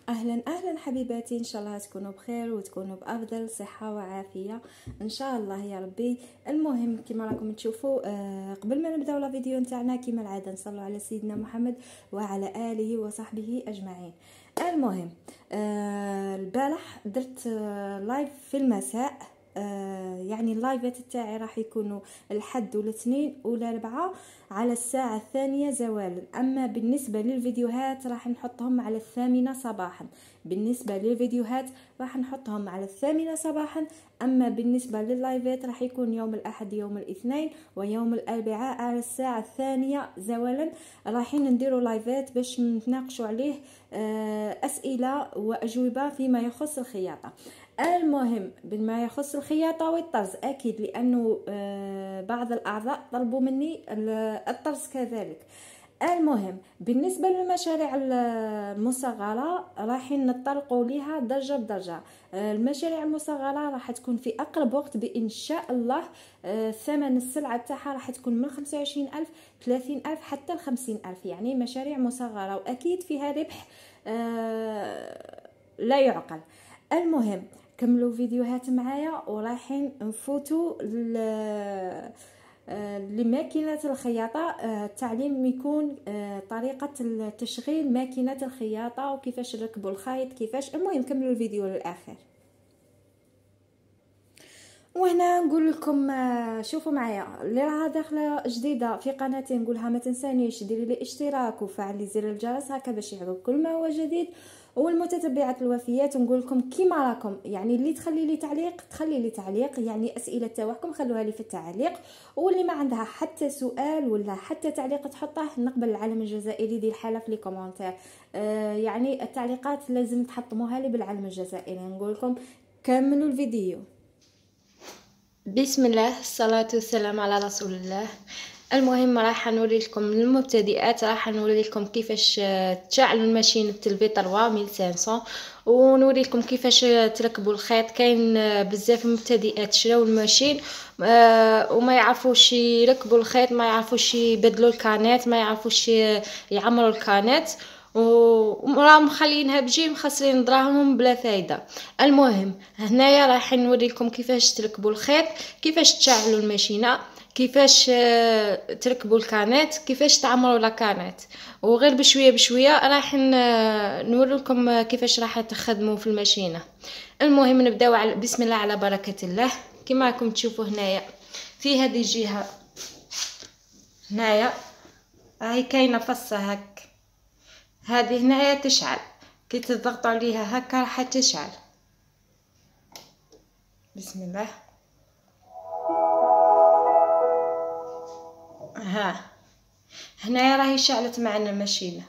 اهلا اهلا حبيباتي، ان شاء الله تكونوا بخير وتكونوا بافضل صحه وعافيه ان شاء الله يا ربي. المهم كما راكم تشوفوا، قبل ما نبداو لا فيديو نتاعنا كما العاده نصلوا على سيدنا محمد وعلى اله وصحبه اجمعين. المهم البارح درت لايف في المساء. يعني اللايفات تاعي راح يكونوا الحد والاثنين والاربعاء على الساعة 2 زوالا. أما بالنسبة للفيديوهات راح نحطهم على 8 صباحا. بالنسبة للفيديوهات راح نحطهم على 8 صباحا. أما بالنسبة لللايفات راح يكون يوم الأحد يوم الاثنين ويوم الأربعاء على الساعة 2 زوالا. رايحين نديروا لايفات باش نتناقشوا عليه أسئلة وأجوبة فيما يخص الخياطة. المهم بما يخص الخياطة والطرز أكيد، لأنه بعض الأعضاء طلبوا مني الطرز كذلك. المهم بالنسبة للمشاريع المصغرة رايحين نطرقوا لها درجة بدرجة. المشاريع المصغرة راح تكون في أقرب وقت بإن شاء الله. ثمن السلعة تاعها راح تكون من 25,000 30,000 حتى 50,000، يعني مشاريع مصغرة وأكيد فيها ربح لا يعقل. المهم كملوا فيديوهات معايا ورايحين نفوتوا لماكينة الخياطة. التعليم يكون طريقة تشغيل ماكينة الخياطة وكيفاش نركبوا الخيط كيفاش. المهم كملوا الفيديو للآخر. وهنا نقول لكم شوفوا معايا اللي راها داخله جديده في قناتي، نقولها ما تنسانيش ديري لي اشتراك وفعلي زر الجرس هكا باش يعرفك كل ما هو جديد. والمتتبعات الوفيات نقول لكم كيما راكم، يعني اللي تخلي لي تعليق تخلي لي تعليق، يعني اسئله تاعكم خلوها لي في التعليق. واللي ما عندها حتى سؤال ولا حتى تعليق تحطه نقبل العلم الجزائري دي الحاله في لي كومونتير. يعني التعليقات لازم تحطموها لي بالعلم الجزائري. نقول لكم كملوا الفيديو. بسم الله الصلاة والسلام على رسول الله. المهم راح نوري لكم للمبتدئات، راح نوري لكم كيفاش تشعلوا الماشين الفيتروا 1500 ونوري لكم كيفاش تركبوا الخيط. كاين بزاف مبتدئات شراو الماشين وما يعرفوش يركبوا الخيط، ما يعرفوش يبدلوا الكانات، ما يعرفوش يعمروا الكانات، وراهم مخلينها بجي مخسرين دراهمهم بلا فايده. المهم هنايا راح نوريكم كيفاش تركبوا الخيط، كيفاش تشعلوا الماشينه، كيفاش تركبوا الكانات، كيفاش تعمروا لاكانات. وغير بشويه بشويه راح نوري لكم كيفاش راح تخدموا في الماشينه. المهم نبداو على بسم الله على بركه الله. كما راكم تشوفوا هنايا في هذه الجهه هنايا راهي كاينه فصه هك، هذه هنايا تشعل، كي تضغطوا عليها هكا راح تشعل. بسم الله. ها هنايا راهي شعلت معنا الماشينه.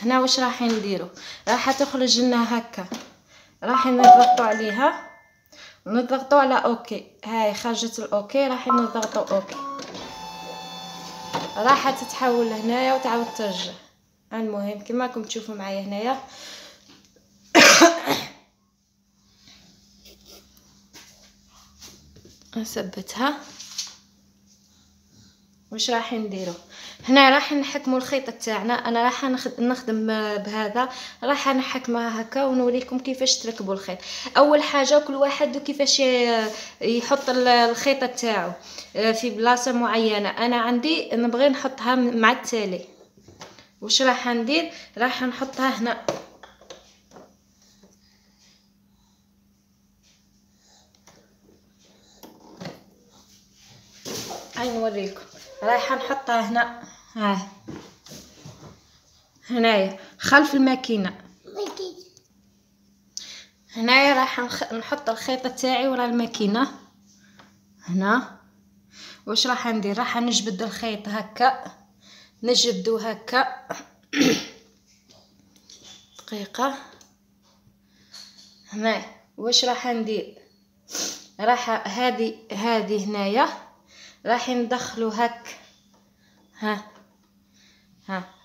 هنا واش راح نديرو، راح تخرج لنا هكا، راح نضغطوا عليها ونضغطوا على اوكي. هاي خرجت الاوكي، راح نضغطوا اوكي، راح تتحول هنايا وتعاود ترجع. المهم كما راكم تشوفوا معايا هنايا نثبتها. واش راح نديرو هنا، راح نحكموا الخيط تاعنا. انا راح نخدم بهذا، راح نحكمها هكا ونوريكم كيفاش تركبوا الخيط. اول حاجه كل واحد كيفاش يحط الخيط تاعو في بلاصه معينه. انا عندي نبغي نحطها مع التالي. واش راح ندير، راح نحطها هنا. هاي نوريكم، راح نحطها هنا. ها هنايا خلف الماكينه. هنايا راح نحط الخيط تاعي ورا الماكينه هنا. واش راح ندير، راح نجبد الخيط هكا، نجبدو هكا دقيقه. هنا واش راح ندير، راح هذه هنايا راح ندخلو هك. ها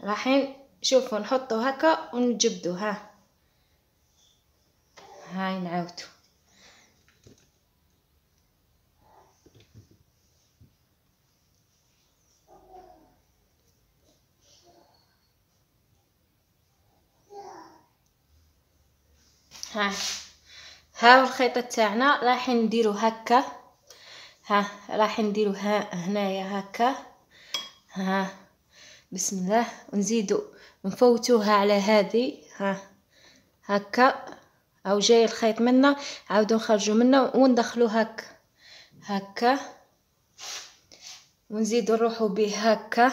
راح شوفوا نحطو هكا ونجبدو. هاي نعاودو. ها الخيط تاعنا راح نديرو هكا. راح نديرو هنايا هكا. بسم الله. ونزيدو نفوتوها على هذه. هكا او جاي الخيط منا، عاودو نخرجو منه وندخلو هكا ونزيدو نروحو به هكا.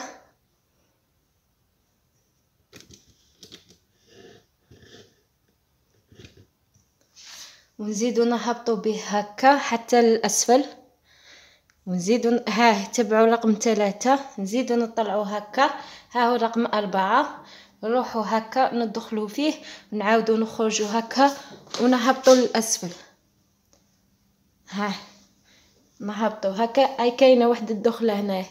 ونزيدو نهبطو به هكا حتى الاسفل. ونزيدو تبعوا رقم 3، نزيدو نطلعو هكا. هو رقم 4، نروحو هكا ندخلو فيه ونعاودو نخرجو هكا ونهبطو للاسفل. نهبطو هكا. اي كاينه واحد الدخله هنا.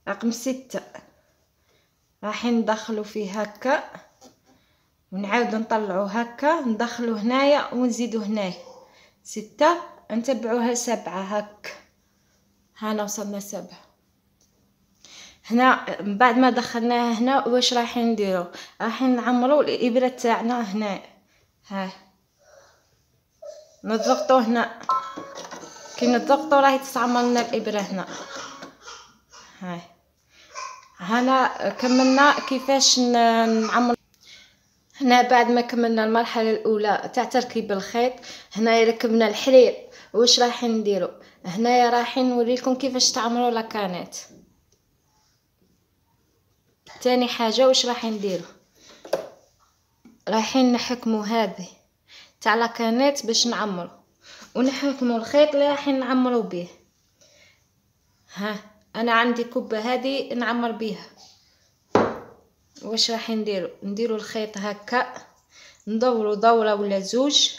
رقم 6 راح ندخلو فيه هكا ونعاود نطلعو هكا ندخلو هنايا ونزيدو هنايا 6. نتبعوها 7 هكا. هنا وصلنا 7. هنا بعد ما دخلناها هنا واش راح نديرو؟ راح نعمرو الابره تاعنا هنا. نضغطو هنا. كي نضغطو راهي تتعمر لنا الابره هنا. هنا كملنا كيفاش نعمر. هنا بعد ما كملنا المرحله الاولى تاع تركيب الخيط، هنايا ركبنا الحرير. واش راح نديرو؟ هنايا راح نوريكم كيفاش تعمروا لاكانات. تاني حاجه واش راح نديرو؟ رايحين نحكموا هذه تاع لاكانات باش نعمرو، ونحكموا الخيط اللي راح نعمرو به. انا عندي كبه هذه نعمر بيها. واش راح نديرو الخيط هكا، ندورو دوره ولا زوج.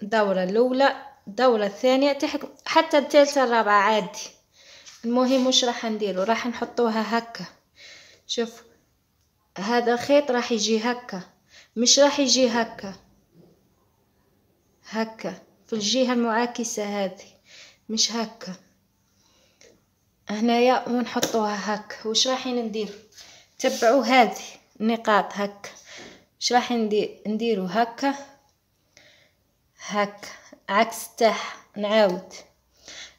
الدوره الاولى، الدوره الثانيه، حتى الثالثه الرابعه عادي. المهم واش راح نديرو؟ راح نحطوها هكا. شوف هذا الخيط راح يجي هكا، مش راح يجي هكا في الجهه المعاكسه هذه، مش هكا هنايا. ونحطوها هكا. واش راح ندير؟ تبعوا هذه النقاط هكا. واش راح نديرو هكا عكس تاعها. نعاود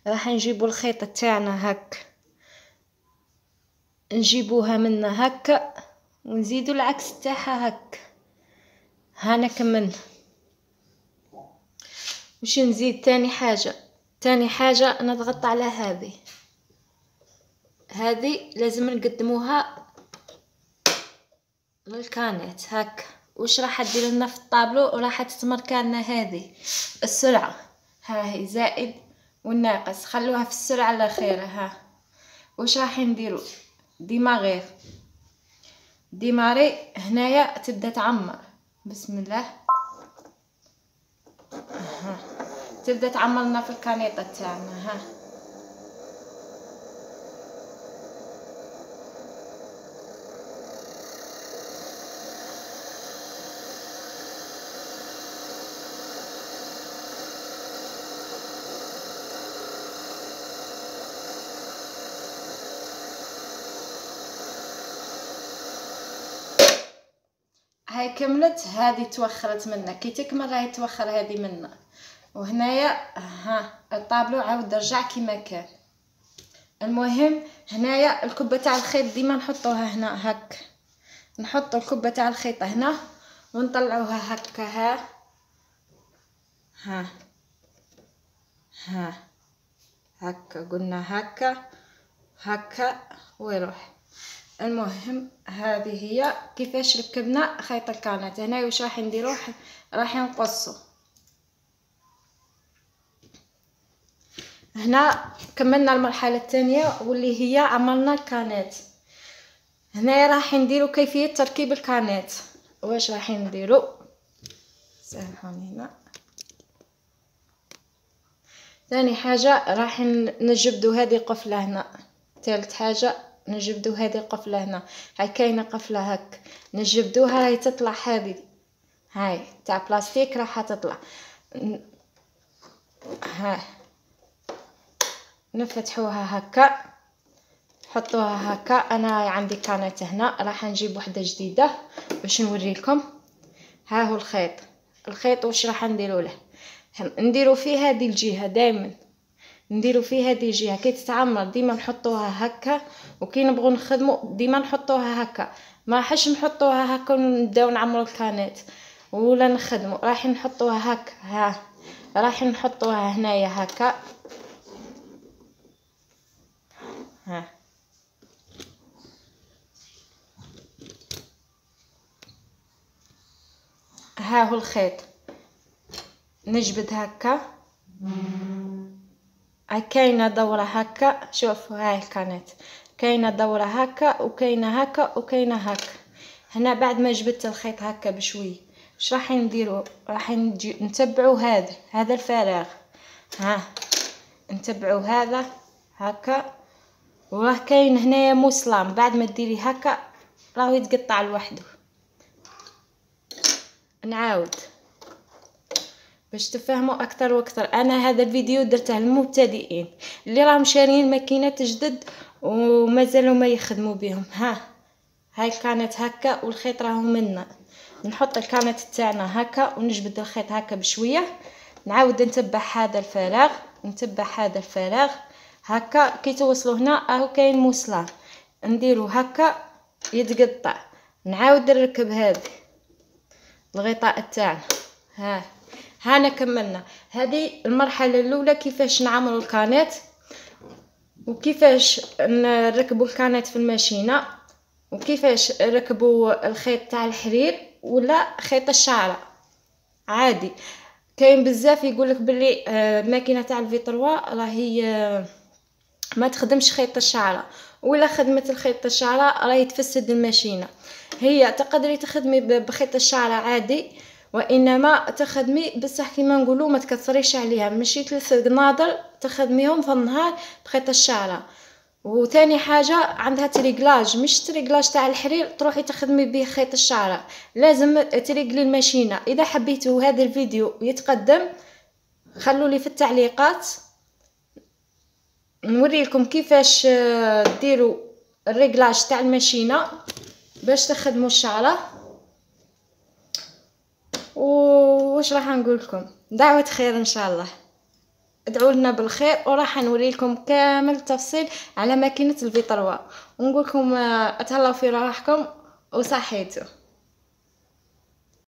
راح نجيبو الخيط تاعنا هكا، نجيبوها منا هكا ونزيدو العكس تاعها هكا. هانا كملنا. واش نزيد؟ تاني حاجه نضغط على هذه لازم نقدموها للكانات هكا. واش راح دير لنا في الطابلو؟ وراح تتمركا لنا هذه السرعه. هي زائد والناقص، خلوها في السرعه الاخيره. واش راح نديرو؟ ديماري هنايا تبدا تعمر. بسم الله. تبدا تعمر لنا في الكانيطه تاعنا. هاي كملت. هذه توخرت منا. كي تكمل راهي توخر هذه منا. وهنايا الطابلو عاود رجع كيما كان. المهم هنايا الكبه تاع الخيط ديما نحطوها هنا هكا. نحطو الكبه تاع الخيط هنا ونطلعوها هكا. هكا قلنا هكا ويروح. المهم هذه هي كيفاش ركبنا خيط الكانات. هنا واش راح نديرو؟ راح نقصو. هنا كملنا المرحله الثانيه واللي هي عملنا الكانات. هنا راح نديرو كيفيه تركيب الكانات. واش راح نديرو؟ سامحوني. هنا ثاني حاجه راح نجبدو هذه قفله هنا. ثالث حاجه نجبدو هذه القفله هنا. هاي كاينه قفله هك نجبدوها راهي تطلع. هاي تاع بلاستيك راح تطلع. نفتحوها هكا حطوها هكا. انا عندي كانت هنا، راح نجيب وحده جديده باش نوريكم. ها هو الخيط واش راح نديرو له؟ نديرو فيه هذه الجهه، دائما نديرو فيه هذه الجهه كي تتعمر ديما نحطوها هكا، وكي نبغوا نخدموا ديما نحطوها هكا. ما راحش نحطوها هكا ونبداو نعمروا الكانات ولا نخدموا، راح نحطوها هكا. ها راح نحطوها هنايا هكا. ها هو الخيط، نجبد هكا. كاينه دوره هكا، شوفوا هاي كانت كاينه دوره هكا وكاينه هكا وكاينه هكا. هنا بعد ما جبدت الخيط هكا بشوي، اش راح نديرو؟ راح نتبعوا هذا الفراغ. ها نتبعوا هذا هكا، وراه كاين هنايا موسلام. بعد ما ديري هكا راهو يتقطع لوحده. نعاود باش تفهموا اكثر واكثر. انا هذا الفيديو درته للمبتدئين اللي راهم شارين ماكينات جدد ومازالوا ما يخدموا بهم. هاي كانت هكا والخيط راهو منا. نحط الكانت تاعنا هكا ونجبد الخيط هكا بشويه. نعاود نتبع هذا الفراغ هكا. كي توصلوا هنا اهو كاين موسلان، نديرو هكا يتقطع. نعاود نركب هذه الغطاء تاعنا. هانا كملنا. هذه المرحله الاولى كيفاش نعمروا الكانات وكيفاش نركبوا الكانات في الماشينه وكيفاش نركبوا الخيط تاع الحرير ولا خيط الشعره عادي. كاين بزاف يقولك باللي الماكينه تاع الفيتروا راهي ما تخدمش خيط الشعره، ولا خدمت الخيط الشعره راهي تفسد الماشينه. هي تقدري تخدمي بخيط الشعره عادي، وانما تخدمي بصح كيما نقولوا ما تكثريش عليها. ماشي 3 قناضر تخدميهم في النهار بخيط الشعره. وثاني حاجه عندها تريغلاج، مش تريغلاج تاع الحرير تروحي تخدمي به خيط الشعره، لازم تريغلي الماشينه. اذا حبيتوا هذا الفيديو يتقدم خلوا لي في التعليقات نوريلكم كيفاش ديروا الريغلاج تاع الماشينه باش تخدموا الشعره. واش راح نقول لكم؟ دعوه خير ان شاء الله. ادعوا لنا بالخير وراح نوريلكم كامل التفصيل على ماكينه الفيتروا، ونقول لكم اتهلاو في روحكم وصحيتو.